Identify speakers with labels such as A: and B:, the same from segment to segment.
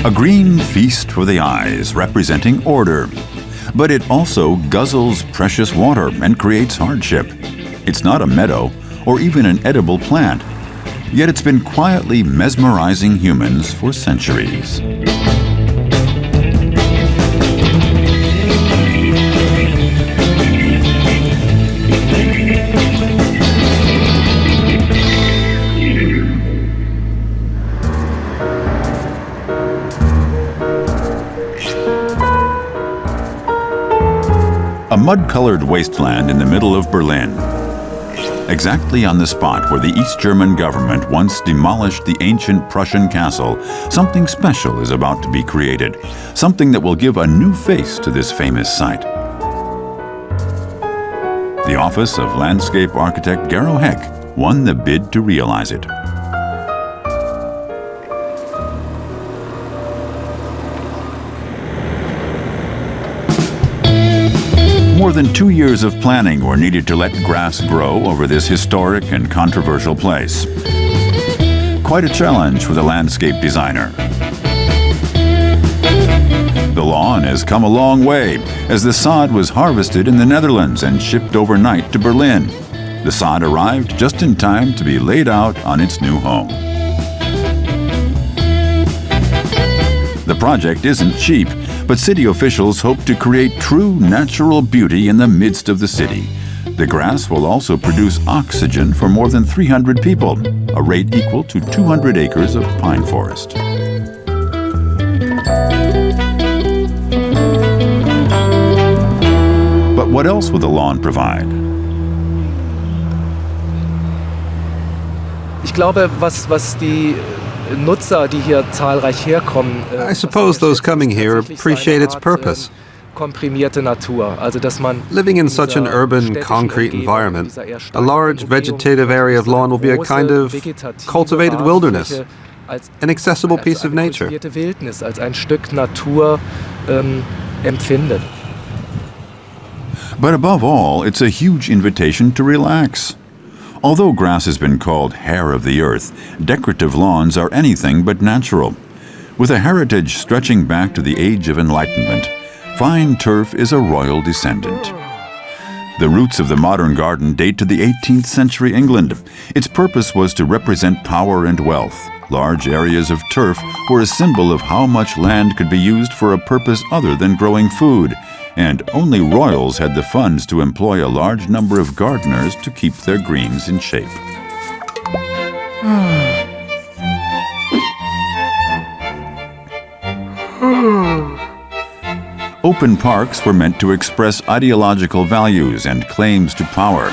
A: A green feast for the eyes, representing order. But it also guzzles precious water and creates hardship. It's not a meadow or even an edible plant, yet it's been quietly mesmerizing humans for centuries. A mud-colored wasteland in the middle of Berlin. Exactly on the spot where the East German government once demolished the ancient Prussian castle, something special is about to be created, something that will give a new face to this famous site. The office of landscape architect Gero Heck won the bid to realize it. More than 2 years of planning were needed to let grass grow over this historic and controversial place. Quite a challenge for the landscape designer. The lawn has come a long way, as the sod was harvested in the Netherlands and shipped overnight to Berlin. The sod arrived just in time to be laid out on its new home. The project isn't cheap, but city officials hope to create true natural beauty in the midst of the city. The grass will also produce oxygen for more than 300 people, a rate equal to 200 acres of pine forest. But what else will the lawn provide?
B: Ich glaube, was die Nutzer, die hier zahlreich herkommen,
C: I suppose those coming here appreciate its purpose.
B: Komprimierte Natur, also dass man
C: Living in such an urban, concrete environment, a large vegetative area of lawn will be a kind of cultivated wilderness, an accessible piece of nature.
B: Wildnis als ein Stück Natur empfindet.
A: But above all, it's a huge invitation to relax. Although grass has been called hair of the earth, decorative lawns are anything but natural. With a heritage stretching back to the Age of Enlightenment, fine turf is a royal descendant. The roots of the modern garden date to the 18th century England. Its purpose was to represent power and wealth. Large areas of turf were a symbol of how much land could be used for a purpose other than growing food, and only royals had the funds to employ a large number of gardeners to keep their greens in shape. Open parks were meant to express ideological values and claims to power.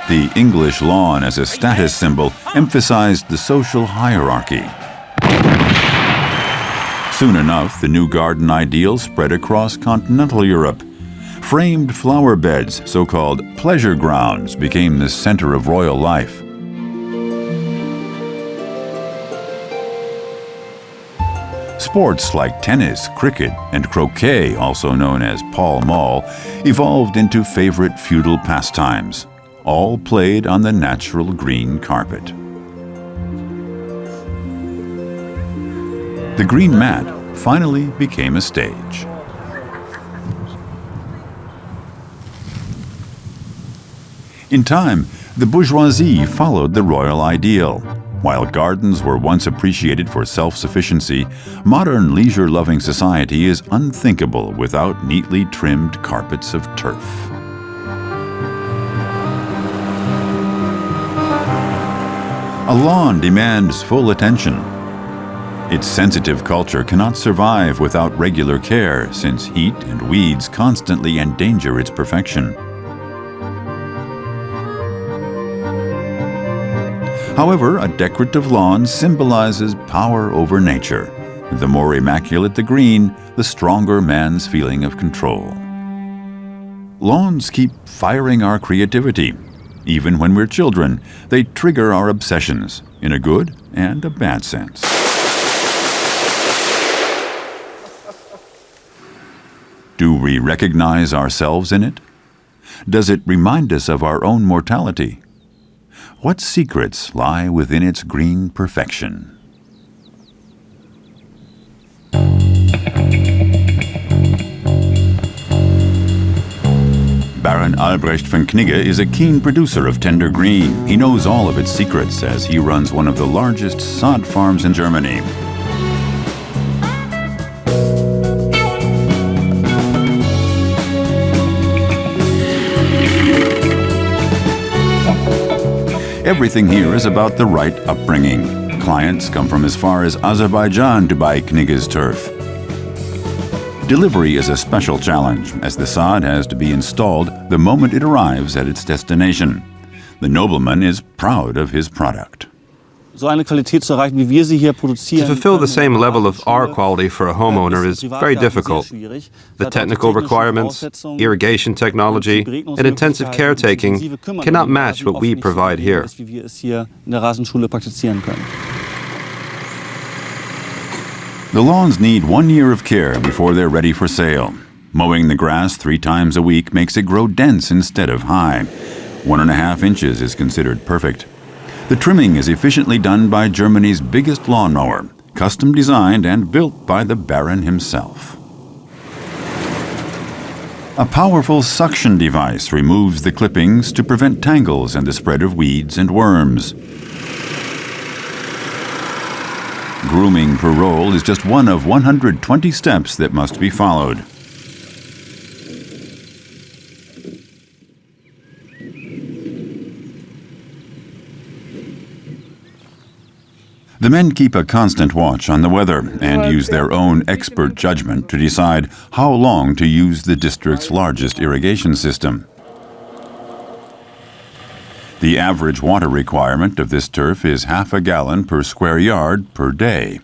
A: The English lawn as a status symbol emphasized the social hierarchy. Soon enough, the new garden ideal spread across continental Europe. Framed flower beds, so-called pleasure grounds, became the center of royal life. Sports like tennis, cricket, and croquet, also known as pall mall, evolved into favorite feudal pastimes, all played on the natural green carpet. The green mat finally became a stage. In time, the bourgeoisie followed the royal ideal. While gardens were once appreciated for self-sufficiency, modern leisure-loving society is unthinkable without neatly trimmed carpets of turf. A lawn demands full attention. Its sensitive culture cannot survive without regular care, since heat and weeds constantly endanger its perfection. However, a decorative lawn symbolizes power over nature. The more immaculate the green, the stronger man's feeling of control. Lawns keep firing our creativity. Even when we're children, they trigger our obsessions, in a good and a bad sense. Do we recognize ourselves in it? Does it remind us of our own mortality? What secrets lie within its green perfection? Baron Albrecht von Knigge is a keen producer of tender green. He knows all of its secrets as he runs one of the largest sod farms in Germany. Everything here is about the right upbringing. Clients come from as far as Azerbaijan to buy Knigge's turf. Delivery is a special challenge, as the sod has to be installed the moment it arrives at its destination. The nobleman is proud of his product.
D: To fulfill
C: the same level of R quality for a homeowner is very difficult. The technical requirements, irrigation technology, and intensive caretaking cannot match what we provide here.
A: The lawns need 1 year of care before they're ready for sale. Mowing the grass 3 times a week makes it grow dense instead of high. 1.5 inches is considered perfect. The trimming is efficiently done by Germany's biggest lawnmower, custom designed and built by the Baron himself. A powerful suction device removes the clippings to prevent tangles and the spread of weeds and worms. Grooming per roll is just one of 120 steps that must be followed. The men keep a constant watch on the weather and use their own expert judgment to decide how long to use the district's largest irrigation system. The average water requirement of this turf is half a gallon per square yard per day.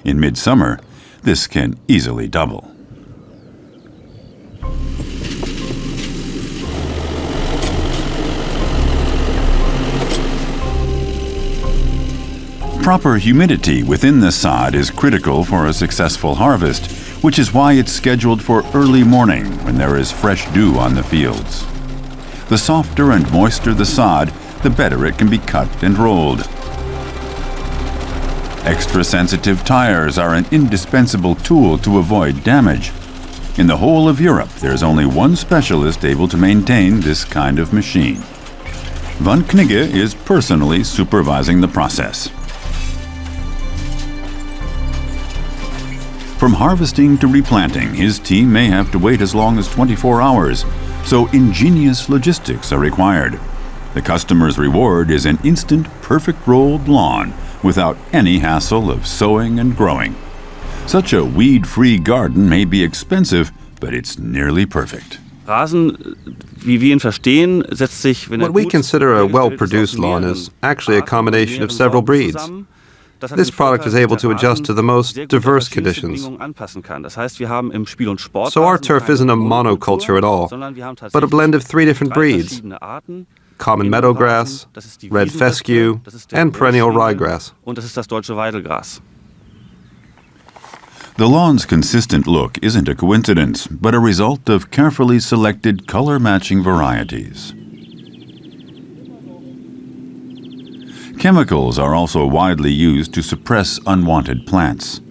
A: In midsummer, this can easily double. Proper humidity within the sod is critical for a successful harvest, which is why it's scheduled for early morning when there is fresh dew on the fields. The softer and moister the sod, the better it can be cut and rolled. Extra sensitive tires are an indispensable tool to avoid damage. In the whole of Europe, there's only one specialist able to maintain this kind of machine. Von Knigge is personally supervising the process. From harvesting to replanting, his team may have to wait as long as 24 hours, so ingenious logistics are required. The customer's reward is an instant, perfect rolled lawn without any hassle of sowing and growing. Such a weed-free garden may be expensive, but it's nearly perfect.
C: What we consider a well-produced lawn is actually a combination of several breeds. This product is able to adjust to the most diverse conditions. So our turf isn't a monoculture at all, but a blend of 3 different breeds: common meadowgrass, red fescue, and perennial ryegrass.
A: The lawn's consistent look isn't a coincidence, but a result of carefully selected color-matching varieties. Chemicals are also widely used to suppress unwanted plants.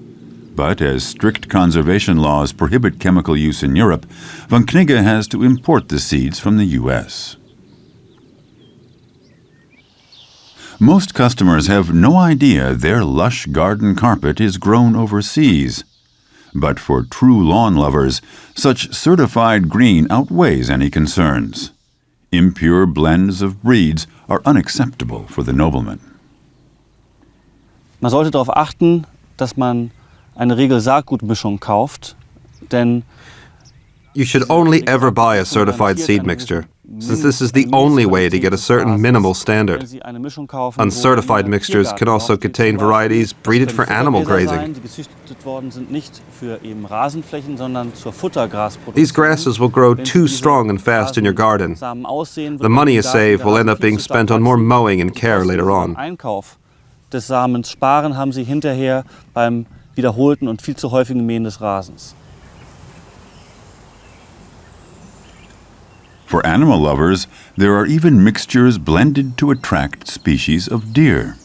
A: But as strict conservation laws prohibit chemical use in Europe, von Knigge has to import the seeds from the U.S. Most customers have no idea their lush garden carpet is grown overseas. But for true lawn lovers, such certified green outweighs any concerns. Impure blends of breeds are unacceptable for the nobleman.
D: Man sollte darauf achten, dass man eine Regel-Saatgutmischung kauft, denn
C: you should only ever buy a certified seed mixture, since this is the only way to get a certain minimal standard. Uncertified mixtures can also contain varieties breeded for animal grazing. These grasses will grow too strong and fast in your garden. The money you save will end up being spent on more mowing and care later on.
D: Des Samens sparen haben sie hinterher beim wiederholten und viel zu häufigen Mähen des Rasens.
A: For animal lovers, there are even mixtures blended to attract species of deer.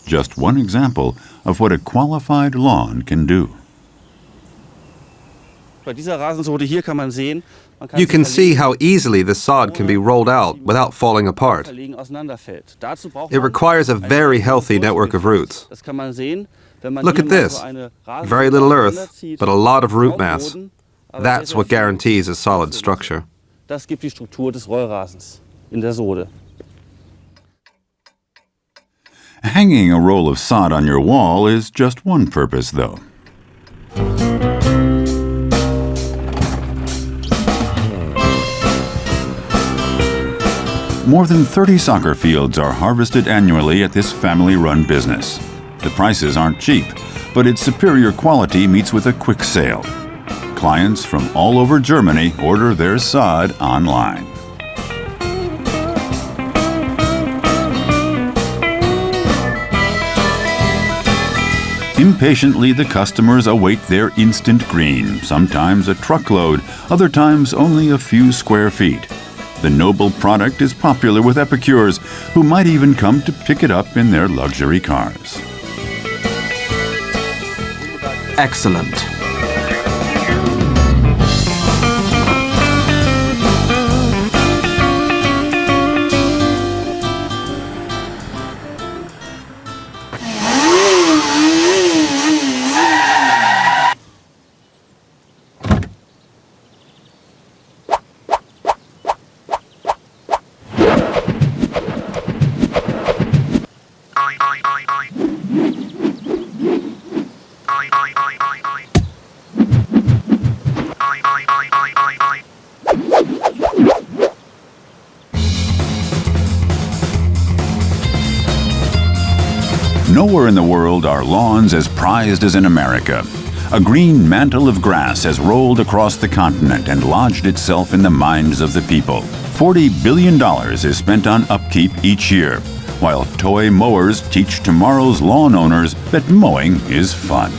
A: Just one example of what a qualified lawn can do.
C: You can see how easily the sod can be rolled out without falling apart. It requires a very healthy network of roots. Look at this. Very little earth, but a lot of root mass. That's what guarantees a solid structure.
D: Das gibt die Struktur des Rollrasens in der Sode.
A: Hanging a roll of sod on your wall is just one purpose, though. More than 30 soccer fields are harvested annually at this family-run business. The prices aren't cheap, but its superior quality meets with a quick sale. Clients from all over Germany order their sod online. Impatiently, the customers await their instant green, sometimes a truckload, other times only a few square feet. The noble product is popular with epicures, who might even come to pick it up in their luxury cars.
E: Excellent.
A: Nowhere in the world are lawns as prized as in America. A green mantle of grass has rolled across the continent and lodged itself in the minds of the people. $40 billion is spent on upkeep each year, while toy mowers teach tomorrow's lawn owners that mowing is fun.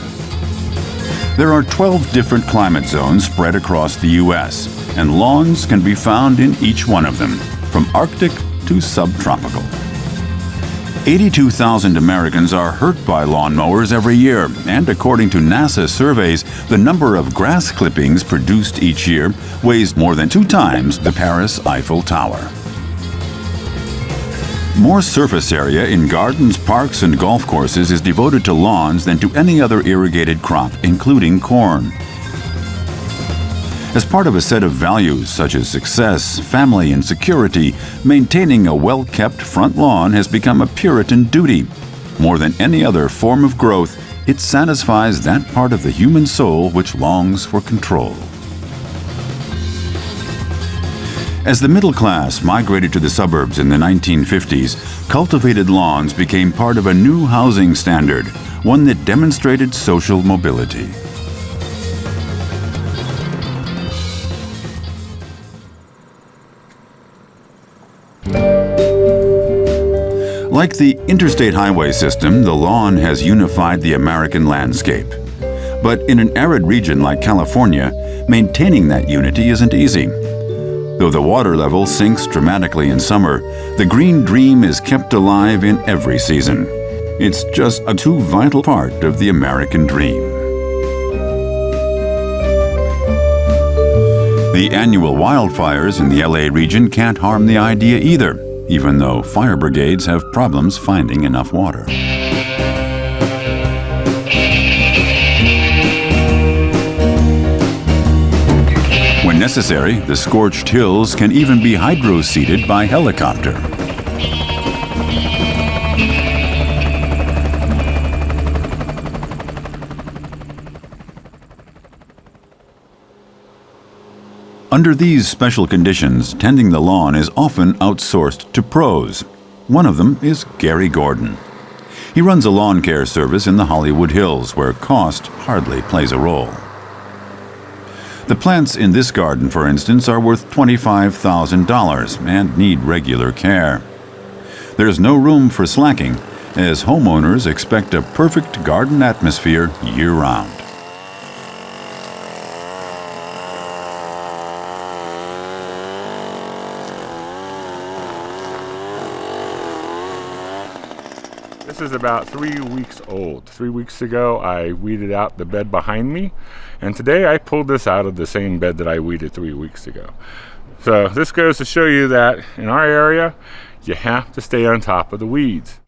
A: There are 12 different climate zones spread across the U.S., and lawns can be found in each one of them, from Arctic to subtropical. 82,000 Americans are hurt by lawnmowers every year, and according to NASA surveys, the number of grass clippings produced each year weighs more than 2 times the Paris Eiffel Tower. More surface area in gardens, parks, and golf courses is devoted to lawns than to any other irrigated crop, including corn. As part of a set of values such as success, family, and security, maintaining a well-kept front lawn has become a Puritan duty. More than any other form of growth, it satisfies that part of the human soul which longs for control. As the middle class migrated to the suburbs in the 1950s, cultivated lawns became part of a new housing standard, one that demonstrated social mobility. Like the interstate highway system, the lawn has unified the American landscape. But in an arid region like California, maintaining that unity isn't easy. Though the water level sinks dramatically in summer, the green dream is kept alive in every season. It's just a too vital part of the American dream. The annual wildfires in the LA region can't harm the idea either, even though fire brigades have problems finding enough water. When necessary, the scorched hills can even be hydro-seeded by helicopter. Under these special conditions, tending the lawn is often outsourced to pros. One of them is Gary Gordon. He runs a lawn care service in the Hollywood Hills, where cost hardly plays a role. The plants in this garden, for instance, are worth $25,000 and need regular care. There's no room for slacking, as homeowners expect a perfect garden atmosphere year-round.
F: This is about 3 weeks old. 3 weeks ago, I weeded out the bed behind me, and today I pulled this out of the same bed that I weeded 3 weeks ago. So this goes to show you that in our area, you have to stay on top of the weeds.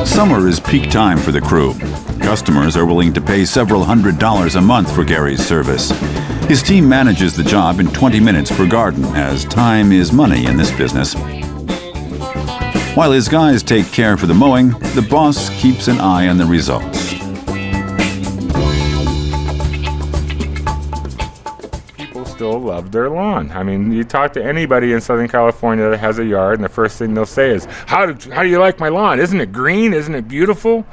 A: Summer is peak time for the crew. Customers are willing to pay several $100s a month for Gary's service. His team manages the job in 20 minutes per garden, as time is money in this business. While his guys take care for the mowing, the boss keeps an eye on the results.
F: People still love their lawn. I mean, you talk to anybody in Southern California that has a yard, and the first thing they'll say is, how do you like my lawn? Isn't it green? Isn't it beautiful?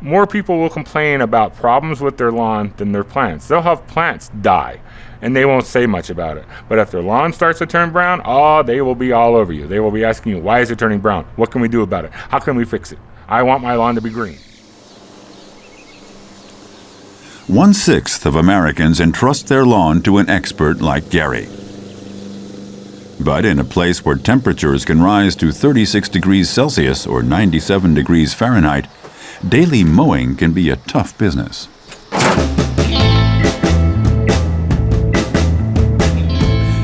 F: More people will complain about problems with their lawn than their plants. They'll have plants die, and they won't say much about it. But if their lawn starts to turn brown, they will be all over you. They will be asking you, why is it turning brown? What can we do about it? How can we fix it? I want my lawn to be green.
A: 1/6 of Americans entrust their lawn to an expert like Gary. But in a place where temperatures can rise to 36 degrees Celsius or 97 degrees Fahrenheit, daily mowing can be a tough business.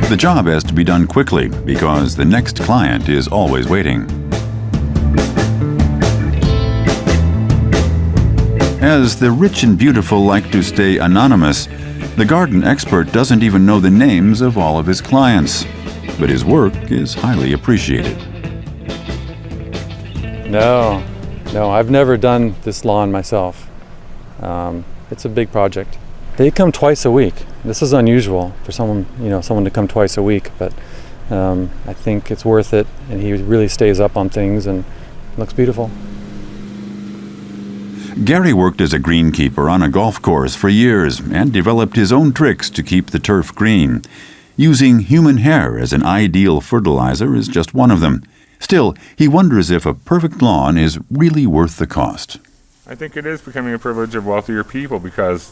A: The job has to be done quickly because the next client is always waiting. As the rich and beautiful like to stay anonymous, the garden expert doesn't even know the names of all of his clients, but his work is highly appreciated.
G: No, I've never done this lawn myself. It's a big project. They come twice a week. This is unusual for someone to come twice a week, but I think it's worth it, and he really stays up on things and looks beautiful.
A: Gary worked as a greenkeeper on a golf course for years and developed his own tricks to keep the turf green. Using human hair as an ideal fertilizer is just one of them. Still, he wonders if a perfect lawn is really worth the cost.
F: I think it is becoming a privilege of wealthier people because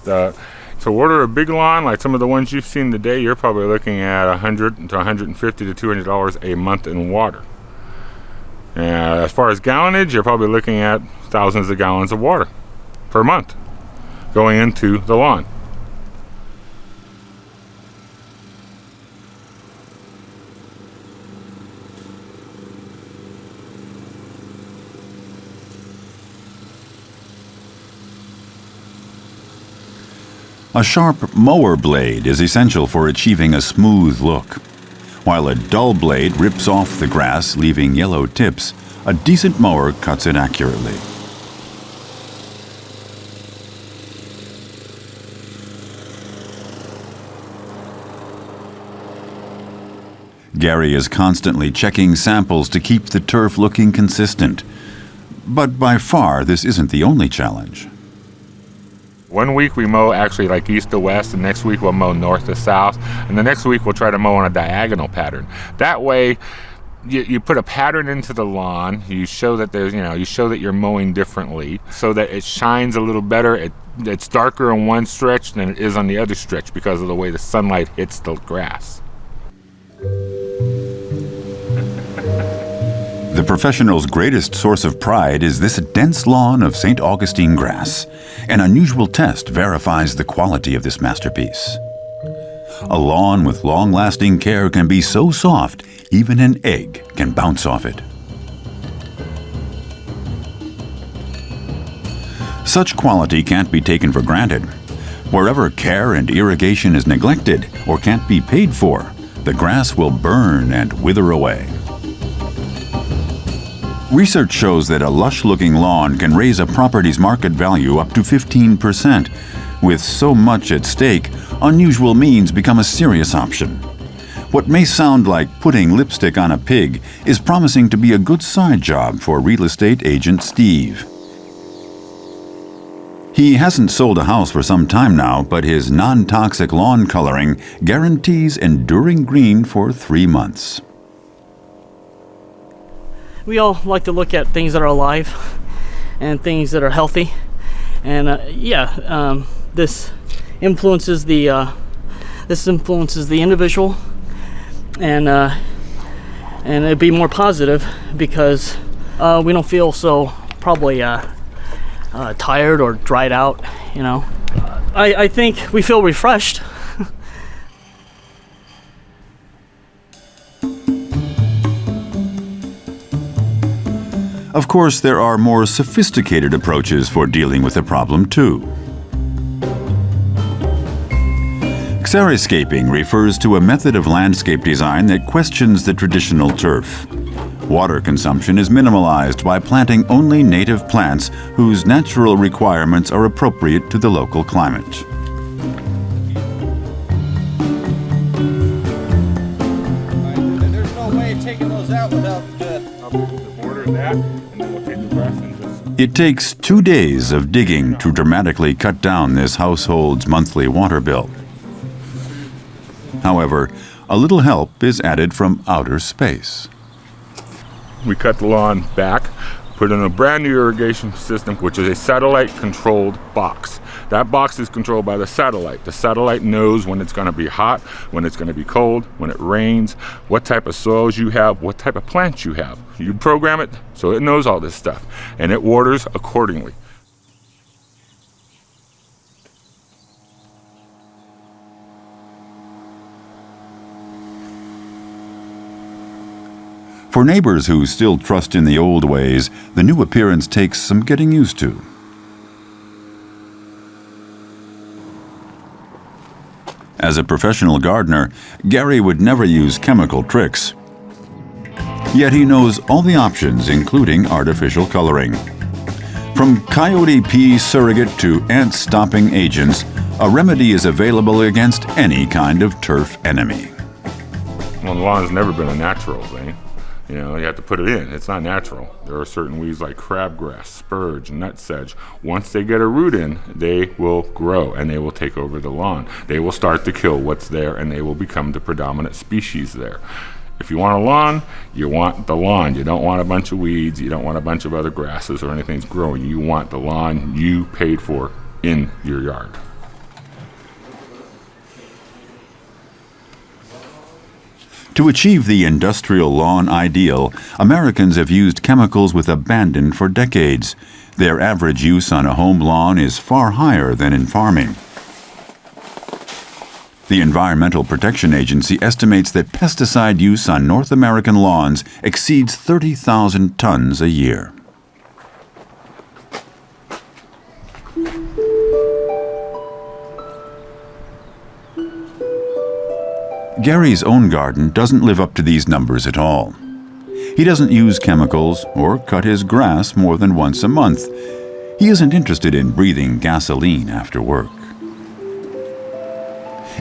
F: to order a big lawn like some of the ones you've seen today, you're probably looking at $100 to $150 to $200 a month in water. And as far as gallonage, you're probably looking at thousands of gallons of water per month going into the lawn.
A: A sharp mower blade is essential for achieving a smooth look. While a dull blade rips off the grass, leaving yellow tips, a decent mower cuts it accurately. Gary is constantly checking samples to keep the turf looking consistent. But by far, this isn't the only challenge.
F: 1 week we mow actually like east to west, the next week we'll mow north to south, and the next week we'll try to mow on a diagonal pattern. That way, you put a pattern into the lawn. You show that you show that you're mowing differently, so that it shines a little better. It's darker on one stretch than it is on the other stretch because of the way the sunlight hits the grass.
A: The professional's greatest source of pride is this dense lawn of St. Augustine grass. An unusual test verifies the quality of this masterpiece. A lawn with long-lasting care can be so soft, even an egg can bounce off it. Such quality can't be taken for granted. Wherever care and irrigation is neglected or can't be paid for, the grass will burn and wither away. Research shows that a lush-looking lawn can raise a property's market value up to 15%. With so much at stake, unusual means become a serious option. What may sound like putting lipstick on a pig is promising to be a good side job for real estate agent Steve. He hasn't sold a house for some time now, but his non-toxic lawn coloring guarantees enduring green for 3 months.
H: We all like to look at things that are alive and things that are healthy, and this influences the individual, and it'd be more positive because we don't feel so probably tired or dried out, you know. I think we feel refreshed.
A: Of course, there are more sophisticated approaches for dealing with the problem, too. Xeriscaping refers to a method of landscape design that questions the traditional turf. Water consumption is minimalized by planting only native plants whose natural requirements are appropriate to the local climate.
I: There's no way of taking those out without
F: The border of that, and then we'll take the rest and just...
A: It takes 2 days of digging to dramatically cut down this household's monthly water bill. However, a little help is added from outer space.
F: We cut the lawn back, put in a brand new irrigation system, which is a satellite-controlled box. That box is controlled by the satellite. The satellite knows when it's going to be hot, when it's going to be cold, when it rains, what type of soils you have, what type of plants you have. You program it so it knows all this stuff, and it waters accordingly.
A: For neighbors who still trust in the old ways, the new appearance takes some getting used to. As a professional gardener, Gary would never use chemical tricks. Yet he knows all the options, including artificial coloring. From coyote pea surrogate to ant-stopping agents, a remedy is available against any kind of turf enemy.
F: Well, the lawn's never been a natural thing. You know, you have to put it in. It's not natural. There are certain weeds like crabgrass, spurge, nutsedge. Once they get a root in, they will grow and they will take over the lawn. They will start to kill what's there and they will become the predominant species there. If you want a lawn, you want the lawn. You don't want a bunch of weeds. You don't want a bunch of other grasses or anything that's growing. You want the lawn you paid for in your yard.
A: To achieve the industrial lawn ideal, Americans have used chemicals with abandon for decades. Their average use on a home lawn is far higher than in farming. The Environmental Protection Agency estimates that pesticide use on North American lawns exceeds 30,000 tons a year. Gary's own garden doesn't live up to these numbers at all. He doesn't use chemicals or cut his grass more than once a month. He isn't interested in breathing gasoline after work.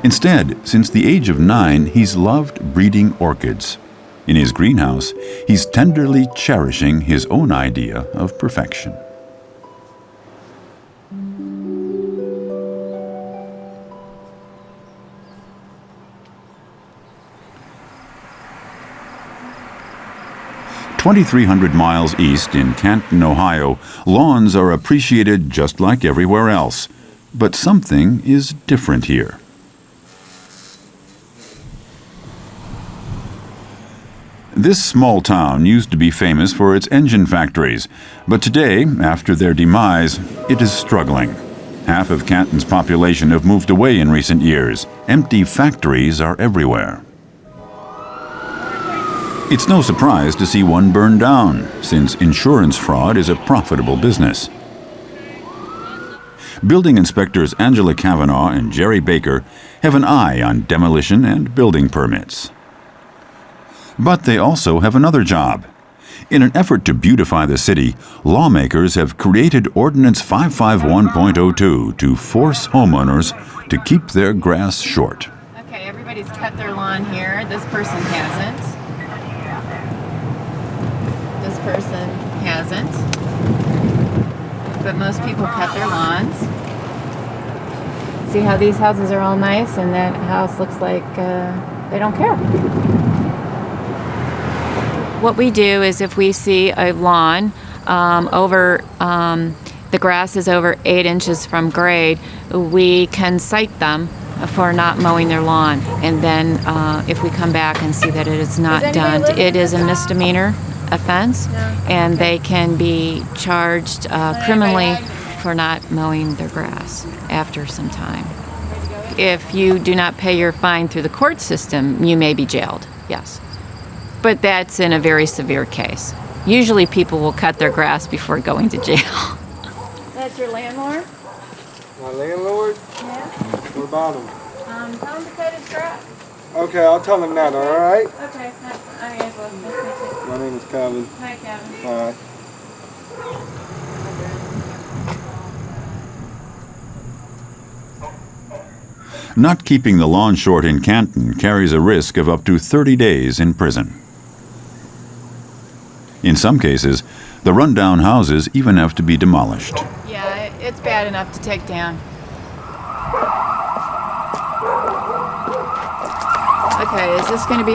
A: Instead, since the age of 9, he's loved breeding orchids. In his greenhouse, he's tenderly cherishing his own idea of perfection. "2,300 miles east in Canton, Ohio, lawns are appreciated just like everywhere else. But something is different here. This small town used to be famous for its engine factories, but today, after their demise, it is struggling. Half of Canton's population have moved away in recent years. Empty factories are everywhere. It's no surprise to see one burn down, since insurance fraud is a profitable business. Building inspectors Angela Cavanaugh and Jerry Baker have an eye on demolition and building permits. But they also have another job. In an effort to beautify the city, lawmakers have created Ordinance 551.02 to force homeowners to keep their grass short.
J: Okay, everybody's cut their lawn here. This person hasn't. This person hasn't. But most people cut their lawns. See how these houses are all nice and that house looks like they don't care. What we do is if we see a lawn the grass is over 8 inches from grade, we can cite them for not mowing their lawn. And then if we come back and see that it is not done, it is a misdemeanor offense, and they can be charged criminally for not mowing their grass after some time. If you do not pay your fine through the court system, you may be jailed, yes. But that's in a very severe case. Usually people will cut their grass before going to jail. That's your landlord?
I: My landlord?
J: Yeah.
I: What about him?
J: Tell him to cut his grass.
I: Okay, I'll tell him that, all right?
J: Okay, I'm Angela. Nice to meet you.
I: My name is Calvin.
J: Hi, Kevin.
I: Hi.
A: Not keeping the lawn short in Canton carries a risk of up to 30 days in prison. In some cases, the rundown houses even have to be demolished.
J: Yeah, it's bad enough to take down. Okay, is this going to be,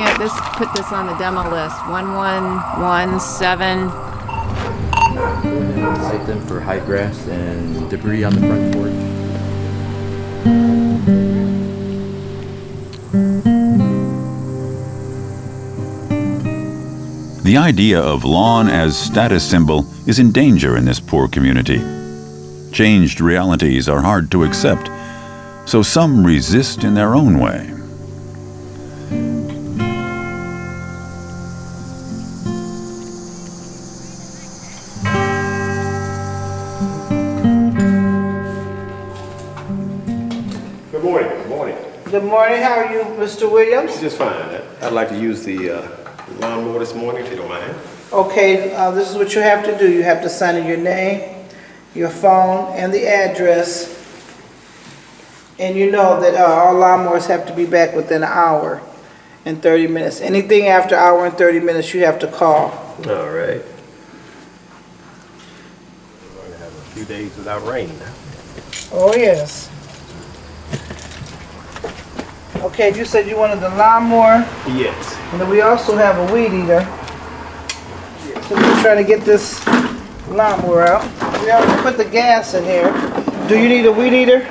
J: put this on the demo list, 1117.
K: Site them for high grass and debris on the front porch.
A: The idea of lawn as status symbol is in danger in this poor community. Changed realities are hard to accept, so some resist in their own way.
L: Good morning. Good morning.
M: Good morning. How are you, Mr. Williams?
L: Just fine. I'd like to use the lawnmower this morning, if you don't mind.
M: Okay, this is what you have to do. You have to sign in your name, your phone, and the address. And you know that all lawnmowers have to be back within an hour and 30 minutes. Anything after an hour and 30 minutes, you have to call.
L: All right. We're going to have a few days without rain.
M: Oh, yes. Okay, you said you wanted the lawnmower.
L: Yes.
M: And then we also have a weed eater. So we're trying to get this lawnmower out. We already put the gas in here. Do you need a weed eater?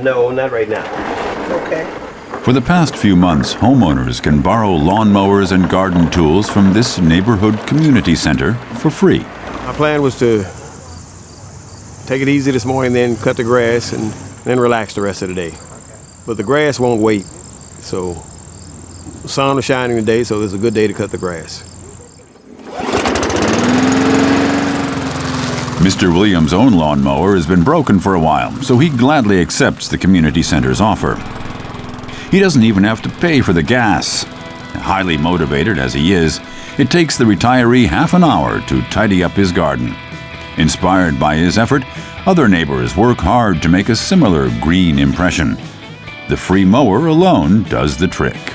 L: No, not right now.
M: Okay.
A: For the past few months, homeowners can borrow lawnmowers and garden tools from this neighborhood community center for free.
L: My plan was to take it easy this morning, then cut the grass, and then relax the rest of the day. But the grass won't wait, so the sun was shining today, so it's a good day to cut the grass.
A: Mr. Williams' own lawnmower has been broken for a while, so he gladly accepts the community center's offer. He doesn't even have to pay for the gas. Highly motivated as he is, it takes the retiree half an hour to tidy up his garden. Inspired by his effort, other neighbors work hard to make a similar green impression. The free mower alone does the trick.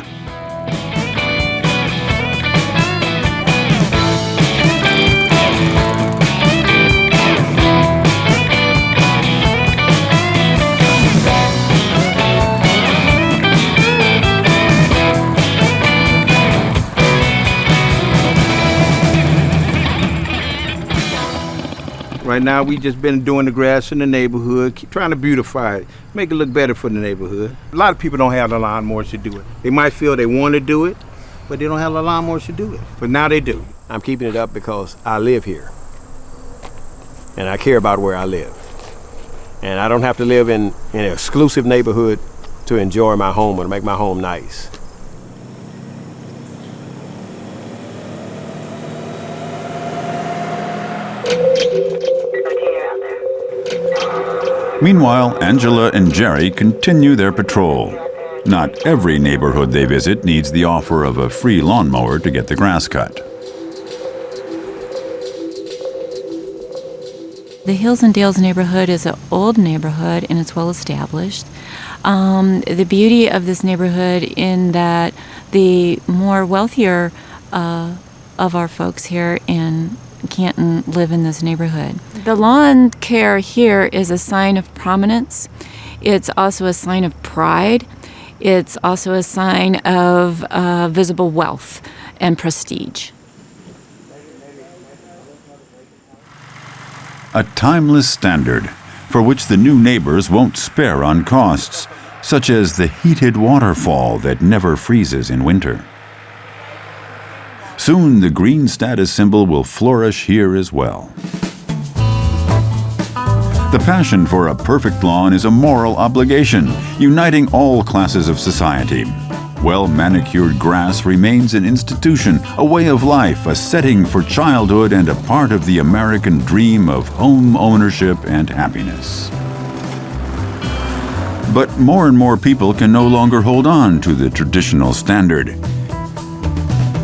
N: Right now, we just been doing the grass in the neighborhood, keep trying to beautify it, make it look better for the neighborhood. A lot of people don't have the lawnmowers to do it. They might feel they want to do it, but they don't have the lawnmowers to do it. But now they do.
L: I'm keeping it up because I live here, and I care about where I live. And I don't have to live in an exclusive neighborhood to enjoy my home or to make my home nice.
A: Meanwhile, Angela and Jerry continue their patrol. Not every neighborhood they visit needs the offer of a free lawnmower to get the grass cut.
J: The Hills and Dales neighborhood is an old neighborhood and it's well established. The beauty of this neighborhood in that the more wealthier of our folks here in Canton live in this neighborhood. The lawn care here is a sign of prominence. It's also a sign of pride. It's also a sign of visible wealth and prestige.
A: A timeless standard for which the new neighbors won't spare on costs, such as the heated waterfall that never freezes in winter. Soon the green status symbol will flourish here as well. The passion for a perfect lawn is a moral obligation, uniting all classes of society. Well-manicured grass remains an institution, a way of life, a setting for childhood, and a part of the American dream of home ownership and happiness. But more and more people can no longer hold on to the traditional standard.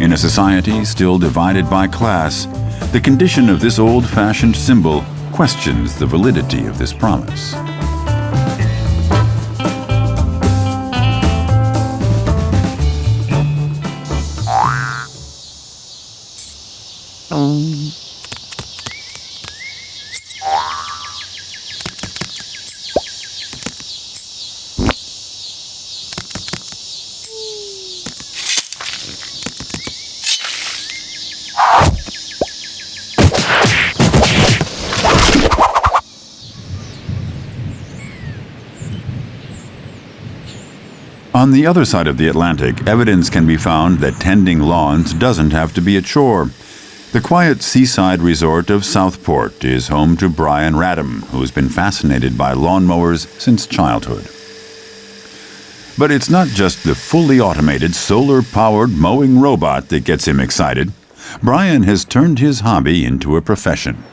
A: In a society still divided by class, the condition of this old-fashioned symbol questions the validity of this promise. On the other side of the Atlantic, evidence can be found that tending lawns doesn't have to be a chore. The quiet seaside resort of Southport is home to Brian Radam, who's been fascinated by lawnmowers since childhood. But it's not just the fully automated, solar-powered mowing robot that gets him excited. Brian has turned his hobby into a profession.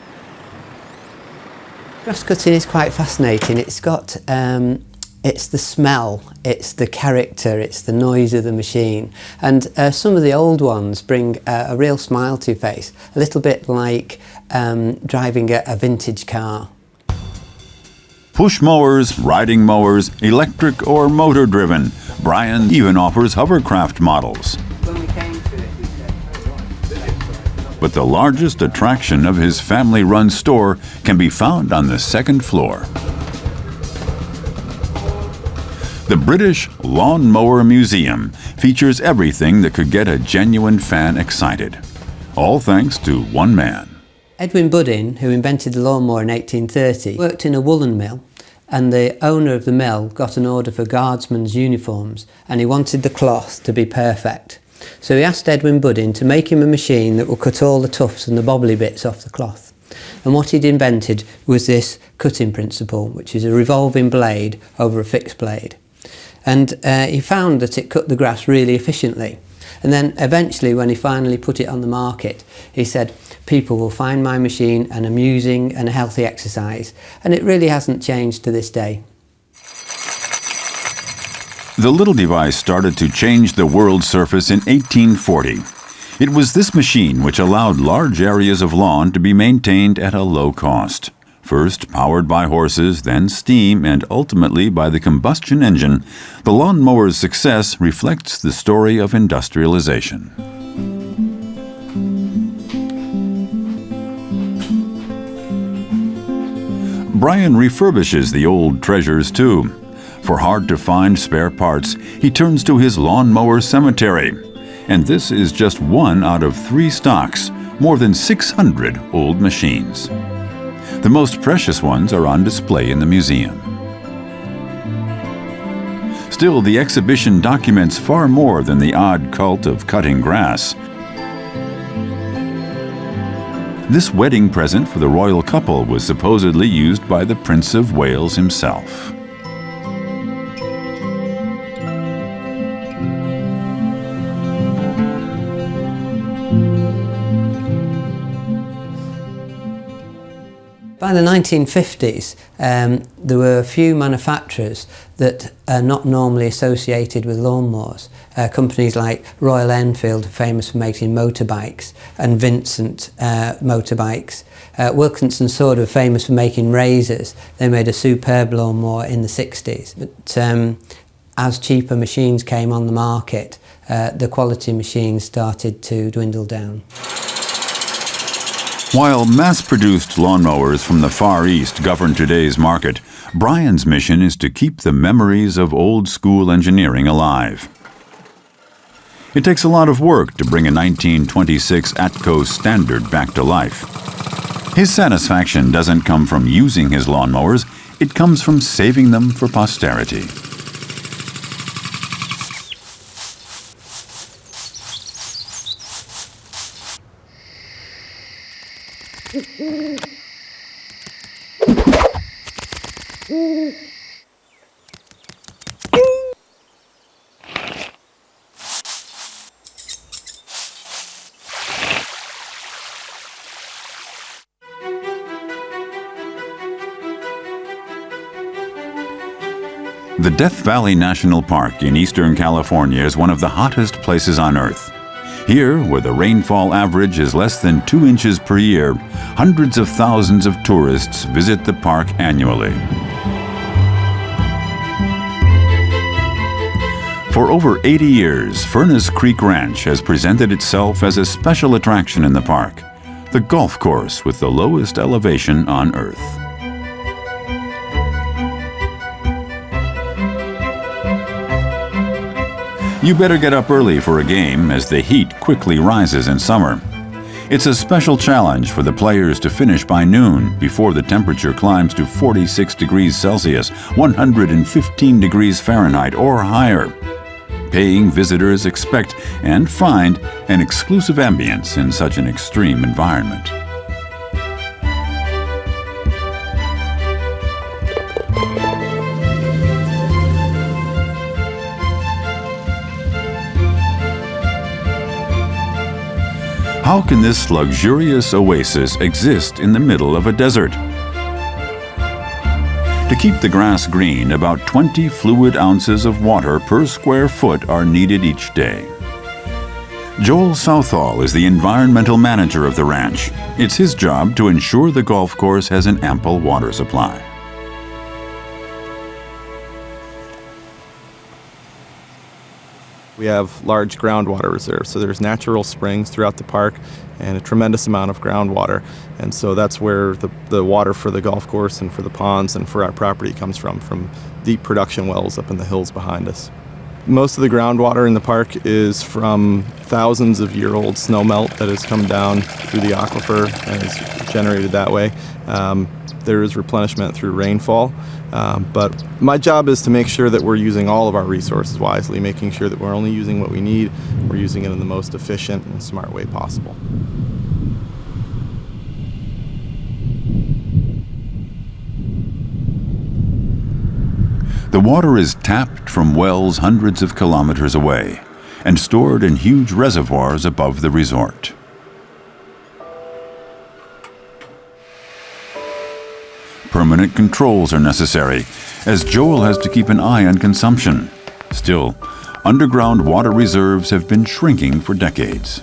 O: Grass cutting is quite fascinating. It's got it's the smell, it's the character, it's the noise of the machine. And some of the old ones bring a real smile to your face, a little bit like driving a vintage car.
A: Push mowers, riding mowers, electric or motor-driven. Brian even offers hovercraft models. But the largest attraction of his family-run store can be found on the second floor. The British Lawn Mower Museum features everything that could get a genuine fan excited. All thanks to one man.
O: Edwin Buddin, who invented the lawnmower in 1830, worked in a woolen mill, and the owner of the mill got an order for guardsmen's uniforms, and he wanted the cloth to be perfect. So he asked Edwin Buddin to make him a machine that would cut all the tufts and the bobbly bits off the cloth. And what he'd invented was this cutting principle, which is a revolving blade over a fixed blade. And he found that it cut the grass really efficiently. And then eventually, when he finally put it on the market, he said, people will find my machine an amusing and a healthy exercise. And it really hasn't changed to this day.
A: The little device started to change the world's surface in 1840. It was this machine which allowed large areas of lawn to be maintained at a low cost. First powered by horses, then steam, and ultimately by the combustion engine, the lawnmower's success reflects the story of industrialization. Brian refurbishes the old treasures too. For hard-to-find spare parts, he turns to his lawnmower cemetery. And this is just one out of 3 stocks, more than 600 old machines. The most precious ones are on display in the museum. Still, the exhibition documents far more than the odd cult of cutting grass. This wedding present for the royal couple was supposedly used by the Prince of Wales himself.
O: By the 1950s, there were a few manufacturers that are not normally associated with lawnmowers. Companies like Royal Enfield, famous for making motorbikes, and Vincent motorbikes. Wilkinson Sword were famous for making razors. They made a superb lawnmower in the 60s. But as cheaper machines came on the market, the quality machines started to dwindle down.
A: While mass-produced lawnmowers from the Far East govern today's market, Brian's mission is to keep the memories of old-school engineering alive. It takes a lot of work to bring a 1926 Atco standard back to life. His satisfaction doesn't come from using his lawnmowers, it comes from saving them for posterity. The Death Valley National Park in Eastern California is one of the hottest places on Earth. Here, where the rainfall average is less than 2 inches per year, hundreds of thousands of tourists visit the park annually. For over 80 years, Furnace Creek Ranch has presented itself as a special attraction in the park, the golf course with the lowest elevation on Earth. You better get up early for a game as the heat quickly rises in summer. It's a special challenge for the players to finish by noon before the temperature climbs to 46 degrees Celsius, 115 degrees Fahrenheit or higher. Paying visitors expect and find an exclusive ambience in such an extreme environment. How can this luxurious oasis exist in the middle of a desert? To keep the grass green, about 20 fluid ounces of water per square foot are needed each day. Joel Southall is the environmental manager of the ranch. It's his job to ensure the golf course has an ample water supply.
P: We have large groundwater reserves, so there's natural springs throughout the park and a tremendous amount of groundwater. And so that's where the water for the golf course and for the ponds and for our property comes from deep production wells up in the hills behind us. Most of the groundwater in the park is from thousands of year-old snowmelt that has come down through the aquifer and is generated that way. There is replenishment through rainfall, but my job is to make sure that we're using all of our resources wisely, making sure that we're only using what we need, we're using it in the most efficient and smart way possible.
A: The water is tapped from wells hundreds of kilometers away and stored in huge reservoirs above the resort. Permanent controls are necessary, as Joel has to keep an eye on consumption. Still, underground water reserves have been shrinking for decades.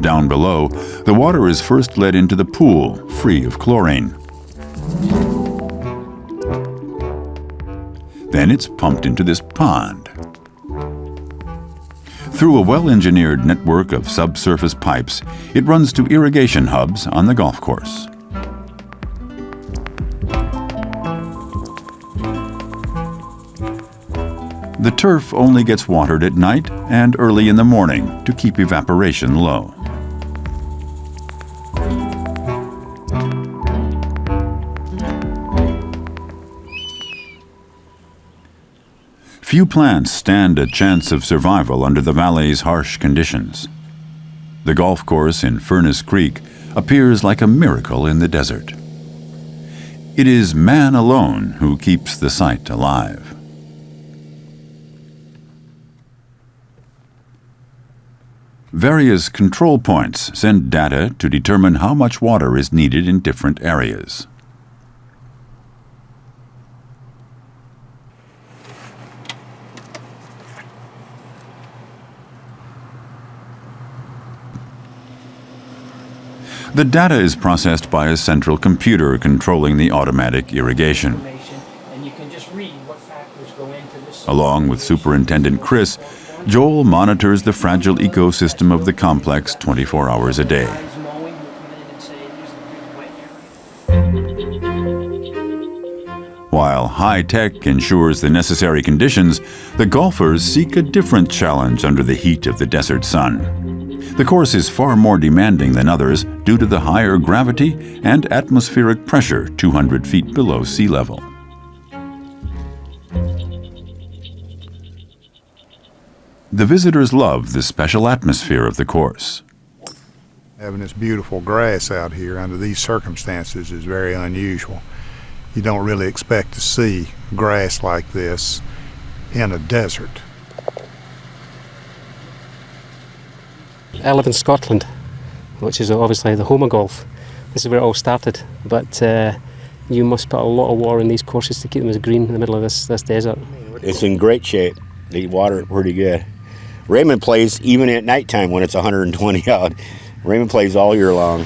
A: Down below, the water is first led into the pool, free of chlorine. Then it's pumped into this pond. Through a well-engineered network of subsurface pipes, it runs to irrigation hubs on the golf course. The turf only gets watered at night and early in the morning to keep evaporation low. Few plants stand a chance of survival under the valley's harsh conditions. The golf course in Furnace Creek appears like a miracle in the desert. It is man alone who keeps the site alive. Various control points send data to determine how much water is needed in different areas. The data is processed by a central computer controlling the automatic irrigation. Along with Superintendent Chris, Joel monitors the fragile ecosystem of the complex 24 hours a day. While high-tech ensures the necessary conditions, the golfers seek a different challenge under the heat of the desert sun. The course is far more demanding than others due to the higher gravity and atmospheric pressure 200 feet below sea level. The visitors love the special atmosphere of the course.
Q: Having this beautiful grass out here under these circumstances is very unusual. You don't really expect to see grass like this in a desert.
R: I live in Scotland, which is obviously the home of golf. This is where it all started, but you must put a lot of water in these courses to keep them as green in the middle of this desert.
S: It's in great shape. They water it pretty good. Raymond plays even at nighttime when it's 120 out. Raymond plays all year long.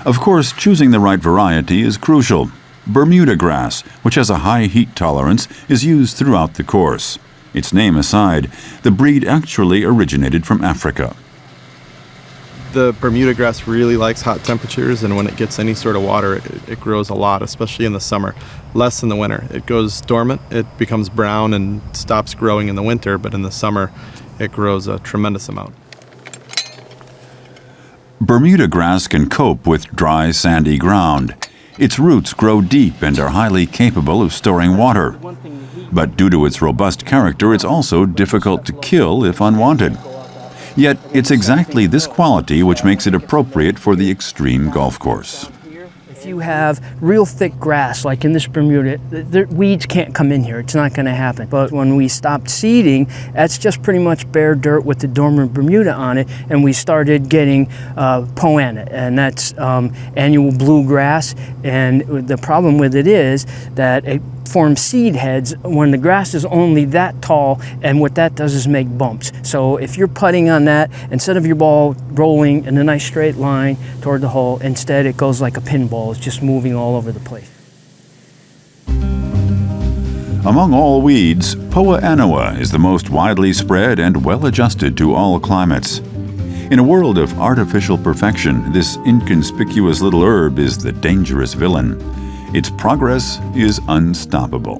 A: Of course, choosing the right variety is crucial. Bermuda grass, which has a high heat tolerance, is used throughout the course. Its name aside, the breed actually originated from Africa.
P: The Bermuda grass really likes hot temperatures, and when it gets any sort of water, it grows a lot, especially in the summer. Less in the winter. It goes dormant, it becomes brown and stops growing in the winter, but in the summer it grows a tremendous amount.
A: Bermuda grass can cope with dry, sandy ground. Its roots grow deep and are highly capable of storing water. But due to its robust character, it's also difficult to kill if unwanted. Yet, it's exactly this quality which makes it appropriate for the extreme golf course.
T: If you have real thick grass, like in this Bermuda, the weeds can't come in here. It's not going to happen. But when we stopped seeding, that's just pretty much bare dirt with the dormant Bermuda on it, and we started getting poana, and that's annual bluegrass. And the problem with it is that it forms seed heads when the grass is only that tall, and what that does is make bumps. So if you're putting on that, instead of your ball rolling in a nice straight line toward the hole, instead it goes like a pinball. It's just moving all over the place.
A: Among all weeds, Poa annua is the most widely spread and well-adjusted to all climates. In a world of artificial perfection, this inconspicuous little herb is the dangerous villain. Its progress is unstoppable.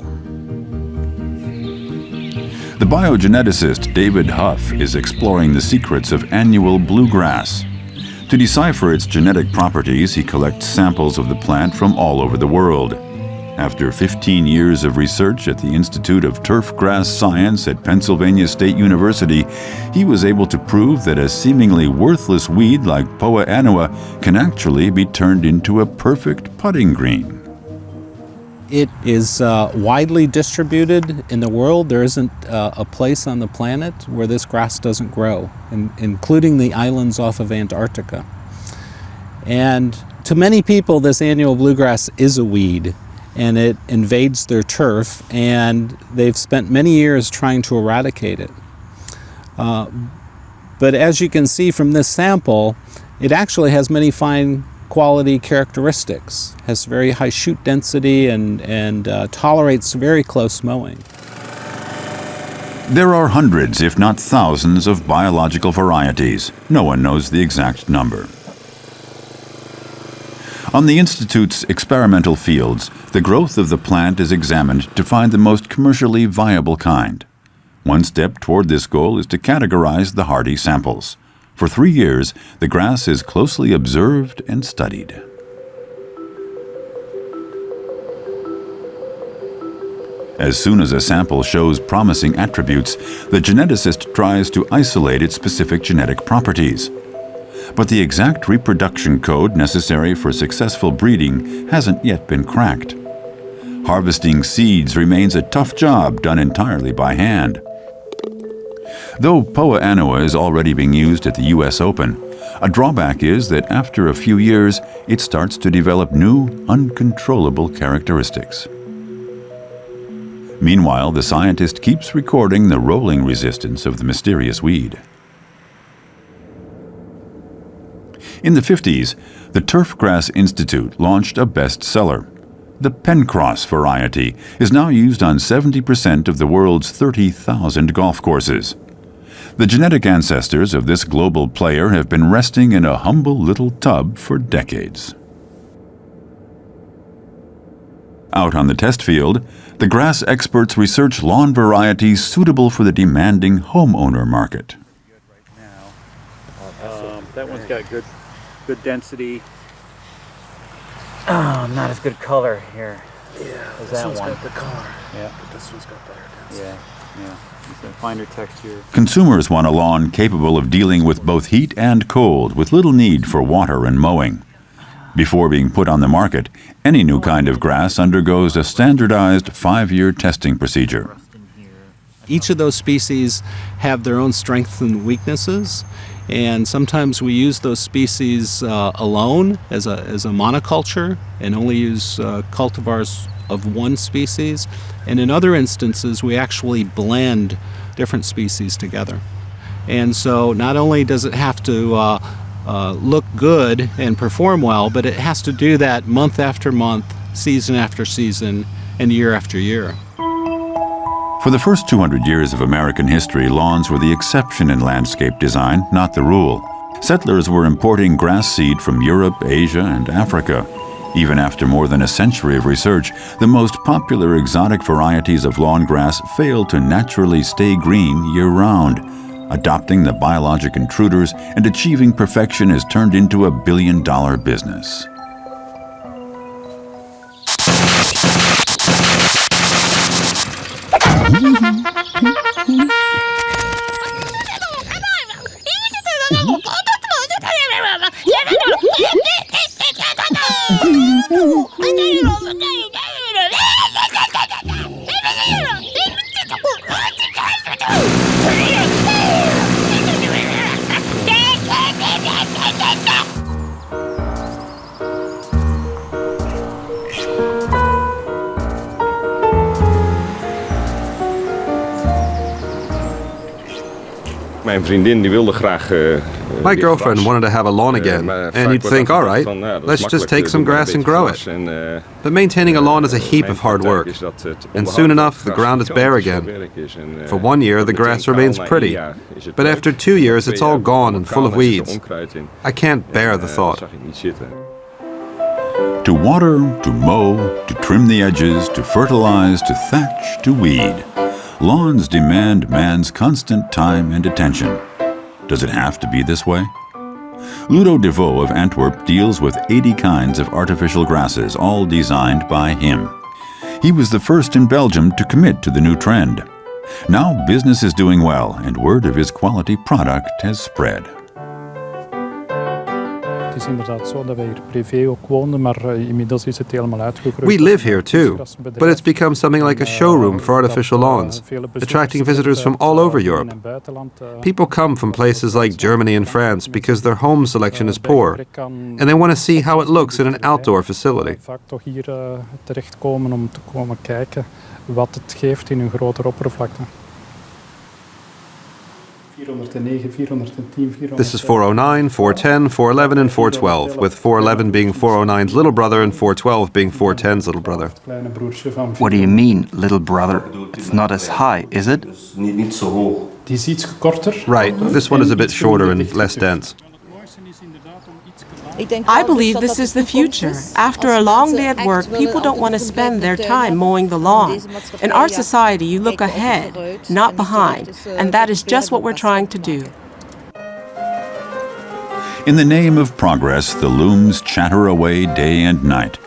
A: The biogeneticist David Huff is exploring the secrets of annual bluegrass. To decipher its genetic properties, he collects samples of the plant from all over the world. After 15 years of research at the Institute of Turfgrass Science at Pennsylvania State University, he was able to prove that a seemingly worthless weed like Poa annua can actually be turned into a perfect putting green.
U: It is widely distributed in the world. There isn't a place on the planet where this grass doesn't grow, including the islands off of Antarctica. And to many people, this annual bluegrass is a weed, and it invades their turf, and they've spent many years trying to eradicate it. But as you can see from this sample, it actually has many fine quality characteristics, has very high shoot density and tolerates very close mowing.
A: There are hundreds, if not thousands, of biological varieties. No one knows the exact number. On the Institute's experimental fields, the growth of the plant is examined to find the most commercially viable kind. One step toward this goal is to categorize the hardy samples. For 3 years, the grass is closely observed and studied. As soon as a sample shows promising attributes, the geneticist tries to isolate its specific genetic properties. But the exact reproduction code necessary for successful breeding hasn't yet been cracked. Harvesting seeds remains a tough job done entirely by hand. Though Poa annua is already being used at the U.S. Open, a drawback is that after a few years, it starts to develop new, uncontrollable characteristics. Meanwhile, the scientist keeps recording the rolling resistance of the mysterious weed. In the 50s, the Turfgrass Institute launched a bestseller. The Pencross variety is now used on 70% of the world's 30,000 golf courses. The genetic ancestors of this global player have been resting in a humble little tub for decades. Out on the test field, the grass experts research lawn varieties suitable for the demanding homeowner market.
V: That one's got good density. Not as good color here.
W: Yeah,
V: as
W: this
V: that
W: one's
V: one.
W: got the color.
V: Yeah,
W: but this one's got better density.
V: Yeah, Yeah, it's a finer texture.
A: Consumers want a lawn capable of dealing with both heat and cold, with little need for water and mowing. Before being put on the market, any new kind of grass undergoes a standardized 5-year testing procedure.
U: Each of those species have their own strengths and weaknesses, and sometimes we use those species alone as a monoculture and only use cultivars of one species. And in other instances, we actually blend different species together. And so not only does it have to look good and perform well, but it has to do that month after month, season after season, and year after year.
A: For the first 200 years of American history, lawns were the exception in landscape design, not the rule. Settlers were importing grass seed from Europe, Asia, and Africa. Even after more than a century of research, the most popular exotic varieties of lawn grass failed to naturally stay green year-round. Adopting the biologic intruders and achieving perfection has turned into a billion-dollar business.
B: My girlfriend wanted to have a lawn again, and you'd think, all right, let's just take some grass and grow it. But maintaining a lawn is a heap of hard work, and soon enough the ground is bare again. For 1 year the grass remains pretty, but after 2 years it's all gone and full of weeds. I can't bear the thought.
A: To water, to mow, to trim the edges, to fertilize, to thatch, to weed. Lawns demand man's constant time and attention. Does it have to be this way? Ludo Deveaux of Antwerp deals with 80 kinds of artificial grasses, all designed by him. He was the first in Belgium to commit to the new trend. Now business is doing well, and word of his quality product has spread.
B: We live here too, but it's become something like a showroom for artificial lawns, attracting visitors from all over Europe. People come from places like Germany and France because their home selection is poor, and they want to see how it looks in an outdoor facility. This is 409, 410, 411, and 412, with 411 being 409's little brother and 412 being 410's little brother.
E: What do you mean, little brother? It's not as high, is it?
B: Right, this one is a bit shorter and less dense.
C: I believe this is the future. After a long day at work, people don't want to spend their time mowing the lawn. In our society, you look ahead, not behind, and that is just what we're trying to do.
A: In the name of progress, the looms chatter away day and night.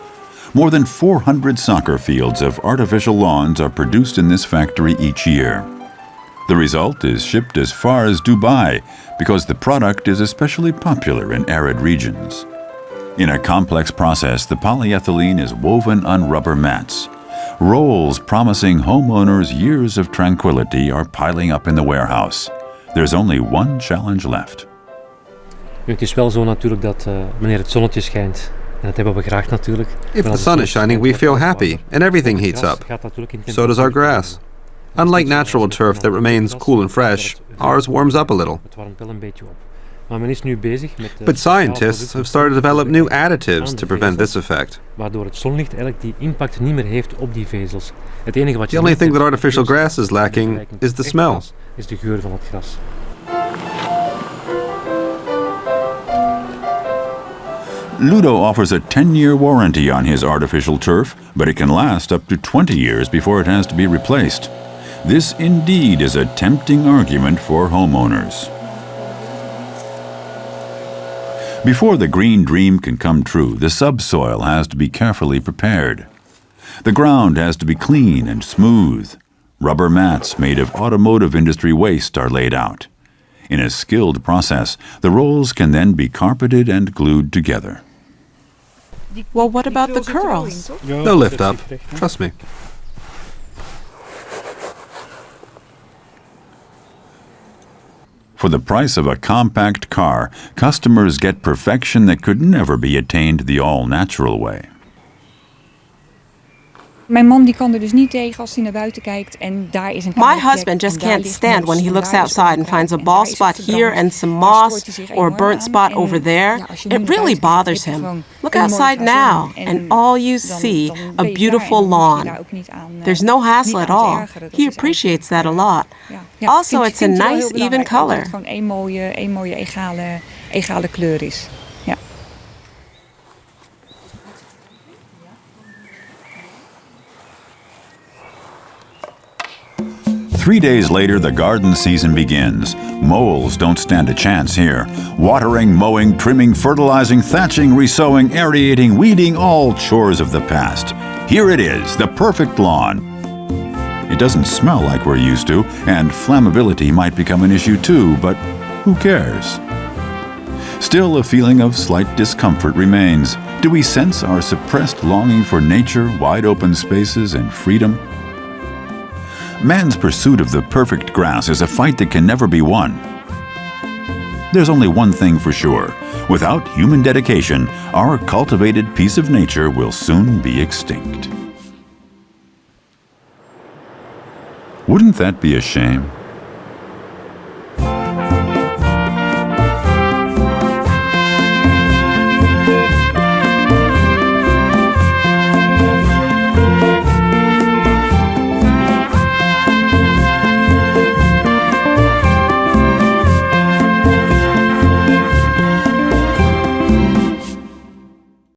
A: More than 400 soccer fields of artificial lawns are produced in this factory each year. The result is shipped as far as Dubai because the product is especially popular in arid regions. In a complex process, the polyethylene is woven on rubber mats. Rolls promising homeowners years of tranquility are piling up in the warehouse. There's only one challenge left.
W: Het is wel zo natuurlijk dat wanneer het zonnetje schijnt, en dat hebben we graag natuurlijk.
B: If the sun is shining, we feel happy, and everything heats up. So does our grass. Unlike natural turf that remains cool and fresh, ours warms up a little. But scientists have started to develop new additives to prevent this effect. The only thing that artificial grass is lacking is the smell.
A: Ludo offers a 10-year warranty on his artificial turf, but it can last up to 20 years before it has to be replaced. This indeed is a tempting argument for homeowners. Before the green dream can come true, the subsoil has to be carefully prepared. The ground has to be clean and smooth. Rubber mats made of automotive industry waste are laid out. In a skilled process, the rolls can then be carpeted and glued together.
C: Well, what about the curls?
B: They'll lift up. Trust me.
A: For the price of a compact car, customers get perfection that could never be attained the all-natural way.
D: Mijn man die kan er dus niet tegen als hij naar buiten kijkt en daar is een
C: My husband just can't stand when he looks outside and finds a bald spot here and some moss or a burnt spot over there. It really bothers him. Look outside now and all you see, a beautiful lawn. There's no hassle at all. He appreciates that a lot. Also, it's a nice, even color.
D: Het gewoon één mooie egale kleur is. Ja.
A: Three days later, the garden season begins. Moles don't stand a chance here. Watering, mowing, trimming, fertilizing, thatching, resowing, aerating, weeding, all chores of the past. Here it is, the perfect lawn. It doesn't smell like we're used to, and flammability might become an issue too, but who cares? Still, a feeling of slight discomfort remains. Do we sense our suppressed longing for nature, wide open spaces, and freedom? Man's pursuit of the perfect grass is a fight that can never be won. There's only one thing for sure. Without human dedication, our cultivated piece of nature will soon be extinct. Wouldn't that be a shame?